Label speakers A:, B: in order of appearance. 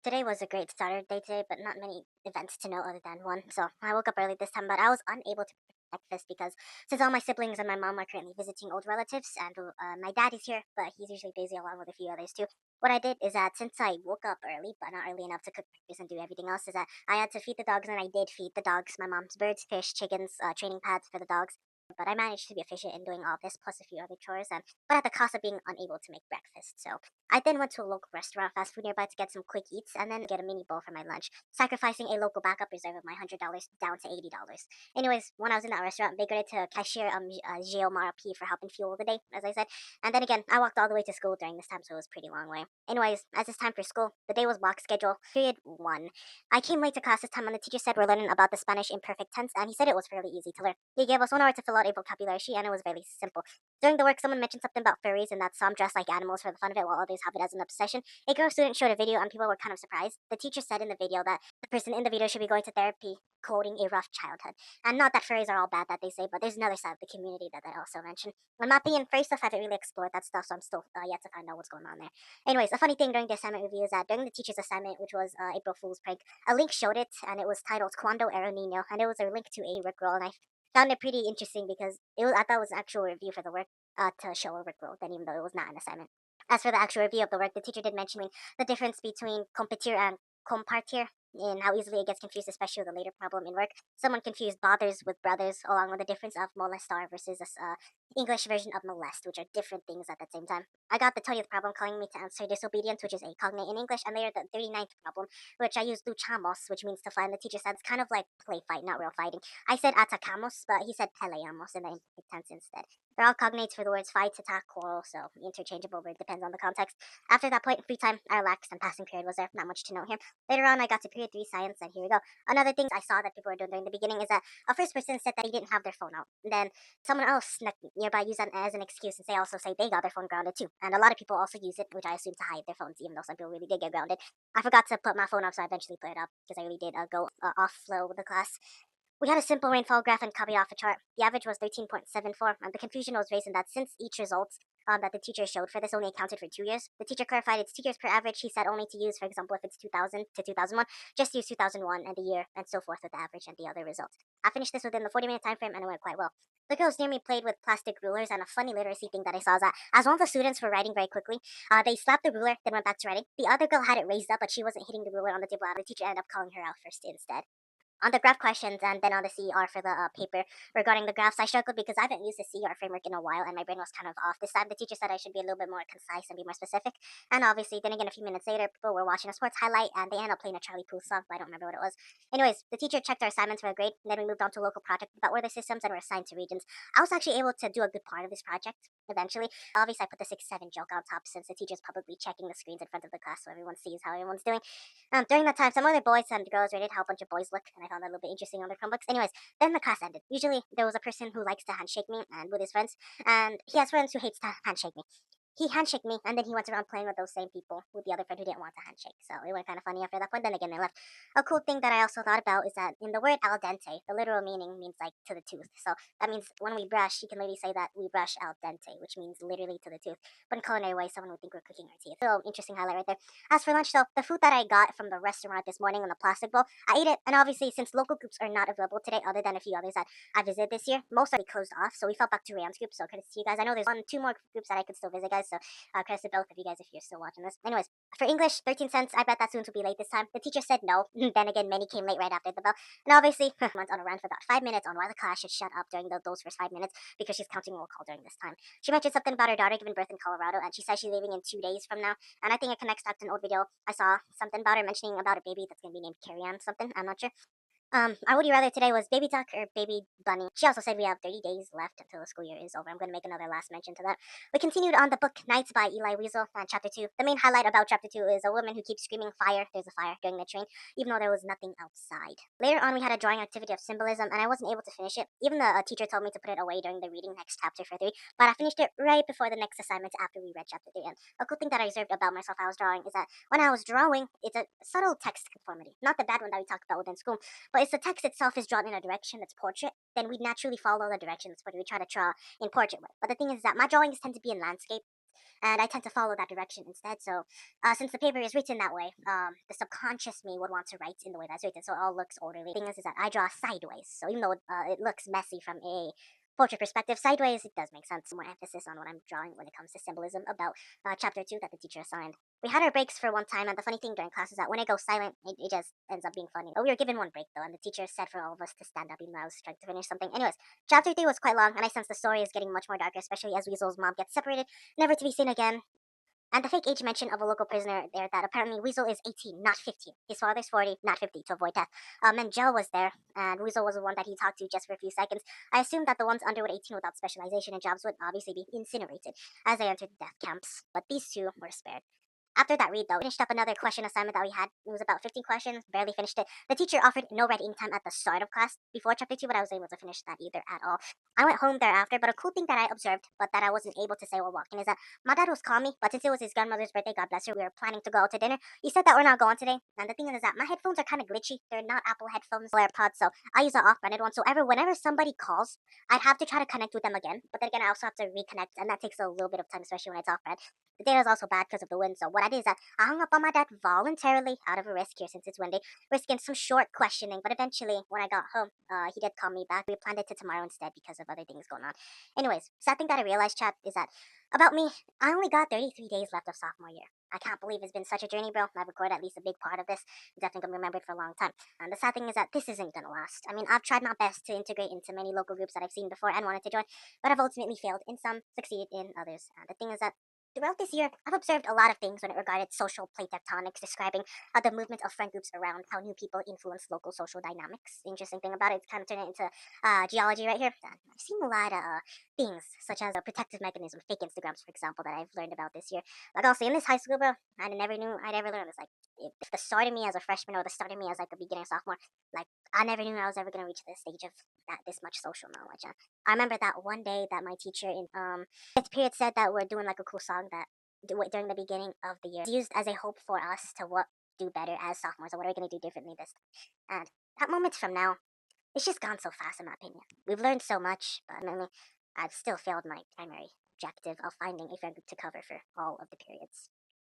A: Today was a great starter day today, but not many events to note other than one. So I woke up early this time, but I was unable to prepare breakfast because since all my siblings and my mom are currently visiting old relatives, and my dad is here, but he's usually busy along with a few others too. What I did is that since I woke up early, but not early enough to cook breakfast and do everything else, is that I had to feed the dogs, and I did feed the dogs my mom's birds, fish, chickens, training pads for the dogs. But I managed to be efficient in doing all this plus a few other chores, and but at the cost of being unable to make breakfast. So I then went to a local restaurant, fast food nearby, to get some quick eats and then get a mini bowl for my lunch, sacrificing a local backup reserve of my $100 down to $80. Anyways, when I was in that restaurant, they graded to cashier Gio Mara P for helping fuel the day, as I said. And then again, I walked all the way to school during this time, so it was a pretty long way. Anyways, as it's time for school, the day was block schedule, period one. I came late to class this time, and the teacher said we're learning about the Spanish imperfect tense, and he said it was fairly easy to learn. He gave us 1 hour to fill out a vocabulary sheet, and it was very simple. During the work, someone mentioned something about furries and that some dress like animals for the fun of it while others have it as an obsession. A girl student showed a video and people were kind of surprised. The teacher said in the video that the person in the video should be going to therapy, quoting a rough childhood. And not that furries are all bad that they say, but there's another side of the community that I also mentioned. I'm not being furry stuff, I haven't really explored that stuff, so I'm still yet to find out what's going on there. Anyways, a funny thing during the assignment review is that during the teacher's assignment, which was April Fool's prank, a link showed it and it was titled Cuando Era Niño, and it was a link to a Rickroll, and I found it pretty interesting because I thought it was an actual review for the work to show a Rickroll, then even though it was not an assignment. As for the actual review of the work, the teacher did mention the difference between competir and compartir and how easily it gets confused, especially with a later problem in work. Someone confused bothers with brothers, along with the difference of molestar versus a English version of molest, which are different things at the same time. I got the 20th problem calling me to answer disobedience, which is a cognate in English, and later the 39th problem, which I used luchamos, which means to fight, and the teacher said it's kind of like play fight, not real fighting. I said atacamos, but he said peleamos in the imperfect tense instead. They're all cognates for the words fight, attack, quarrel, so interchangeable, but it depends on the context. After that point, free time, I relaxed, and passing period was there. Not much to note here. Later on, I got to period 3 science, and here we go. Another thing I saw that people were doing during the beginning is that a first person said that he didn't have their phone out. And then someone else nearby used that as an excuse, and say they got their phone grounded too. And a lot of people also use it, which I assume to hide their phones, even though some people really did get grounded. I forgot to put my phone up, so I eventually put it up because I really did go off flow with the class. We had a simple rainfall graph and copied off a chart. The average was 13.74, and the confusion was raised in that since each result that the teacher showed for this only accounted for 2 years, the teacher clarified it's 2 years per average. He said only to use, for example, if it's 2000 to 2001, just use 2001 and the year, and so forth with the average and the other results. I finished this within the 40-minute time frame, and it went quite well. The girls near me played with plastic rulers, and a funny literacy thing that I saw is that as one of the students were writing very quickly, they slapped the ruler, then went back to writing. The other girl had it raised up, but she wasn't hitting the ruler on the table, and the teacher ended up calling her out first instead on the graph questions and then on the CER for the paper regarding the graphs. I struggled because I haven't used the CER framework in a while and my brain was kind of off this time. The teacher said I should be a little bit more concise and be more specific. And obviously, then again, a few minutes later, people were watching a sports highlight and they ended up playing a Charlie Puth song, but I don't remember what it was. Anyways, the teacher checked our assignments for a grade, and then we moved on to a local project about weather systems and were assigned to regions. I was actually able to do a good part of this project eventually. Obviously, I put the 6-7 joke on top since the teacher's publicly checking the screens in front of the class so everyone sees how everyone's doing. During that time, some other boys and girls rated how a bunch of boys look, and I found that a little bit interesting on their Chromebooks. Anyways, then the class ended. Usually, there was a person who likes to handshake me and with his friends, and he has friends who hates to handshake me. He handshake me, and then he went around playing with those same people with the other friend who didn't want to handshake. So it went kind of funny after that point. Then again, they left. A cool thing that I also thought about is that in the word al dente, the literal meaning means like to the tooth. So that means when we brush, you can literally say that we brush al dente, which means literally to the tooth. But in culinary way, someone would think we're cooking our teeth. So interesting highlight right there. As for lunch, though, the food that I got from the restaurant this morning in the plastic bowl, I ate it. And obviously, since local groups are not available today, other than a few others that I visited this year, most already closed off. So we fell back to Rayon's group. So credit to you guys. I know there's 2 more groups that I could still visit, guys. So credit to both of you guys if you're still watching this. Anyways, for English, 13 cents. I bet that students will be late this time. The teacher said no. Then again, many came late right after the bell. And obviously, went on a rant for about 5 minutes on why the class should shut up during those first 5 minutes because she's counting roll call during this time. She mentioned something about her daughter giving birth in Colorado, and she says she's leaving in 2 days from now. And I think it connects back to an old video I saw something about her mentioning about a baby that's gonna be named Carrie Ann something. I'm not sure. Our Would You Rather today was Baby Duck or Baby Bunny. She also said we have 30 days left until the school year is over. I'm going to make another last mention to that. We continued on the book Nights by Eli Wiesel and Chapter 2. The main highlight about Chapter 2 is a woman who keeps screaming fire, there's a fire, during the train, even though there was nothing outside. Later on, we had a drawing activity of symbolism, and I wasn't able to finish it. Even the teacher told me to put it away during the reading next chapter for 3, but I finished it right before the next assignment after we read Chapter 3. And a cool thing that I observed about myself I was drawing is that when I was drawing, it's a subtle text conformity. Not the bad one that we talked about within school, but if the text itself is drawn in a direction that's portrait, then we naturally follow the directions what we try to draw in portrait way. But the thing is that my drawings tend to be in landscape. and I tend to follow that direction instead. So, since the paper is written that way, the subconscious me would want to write in the way that's written, so it all looks orderly. The thing is that I draw sideways, so even though it looks messy from a portrait perspective, sideways, it does make sense. More emphasis on what I'm drawing when it comes to symbolism about chapter 2 that the teacher assigned. We had our breaks for one time, and the funny thing during class is that when I go silent, it just ends up being funny. We were given one break though, and the teacher said for all of us to stand up even though I was trying to finish something. Anyways, chapter 3 was quite long, and I sense the story is getting much more darker, especially as Weasel's mom gets separated, never to be seen again. And the fake age mention of a local prisoner there that apparently Weasel is 18, not 15. His father's 40, not 50, to avoid death. And Joe was there, and Weasel was the one that he talked to just for a few seconds. I assumed that the ones under 18 without specialization in jobs would obviously be incinerated as they entered death camps, but these two were spared. After that read, though, we finished up another question assignment that we had. It was about 15 questions, barely finished it. The teacher offered no red ink time at the start of class before chapter 2, but I was able to finish that either at all. I went home thereafter, but a cool thing that I observed, but that I wasn't able to say while walking, is that my dad was calling me, but since it was his grandmother's birthday, God bless her, we were planning to go out to dinner. He said that we're not going today, and the thing is that my headphones are kind of glitchy. They're not Apple headphones or AirPods, so I use an off-branded one. So whenever somebody calls, I'd have to try to connect with them again, but then again, I also have to reconnect, and that takes a little bit of time, especially when it's off-brand. The data is also bad because of the wind, so what I did is that I hung up on my dad voluntarily out of a risk here since it's windy, risking some short questioning. But eventually, when I got home, he did call me back. We planned it to tomorrow instead because of other things going on. Anyways, sad thing that I realized, chat, is that about me, I only got 33 days left of sophomore year. I can't believe it's been such a journey, bro. I've recorded at least a big part of this. I'm definitely gonna remember it for a long time. And the sad thing is that this isn't gonna last. I mean, I've tried my best to integrate into many local groups that I've seen before and wanted to join, but I've ultimately failed in some, succeeded in others. And the thing is that throughout this year, I've observed a lot of things when it regarded social plate tectonics, describing the movement of friend groups around how new people influence local social dynamics. The interesting thing about it, it's kind of turning into geology right here. I've seen a lot of things, such as a protective mechanism, fake Instagrams, for example, that I've learned about this year. Like, also, in this high school, bro, I never knew I'd ever learn this. Like, if the start of me as a freshman or the start of me as like a beginner sophomore, like, I never knew I was ever going to reach this stage of this much social knowledge. I remember that one day that my teacher in fifth period said that we're doing like a cool song that during the beginning of the year. It's used as a hope for us to what do better as sophomores, or what are we going to do differently this time. And that moment from now, it's just gone so fast in my opinion. We've learned so much, but I mean, I've still failed my primary objective of finding a friend group to cover for all of the periods.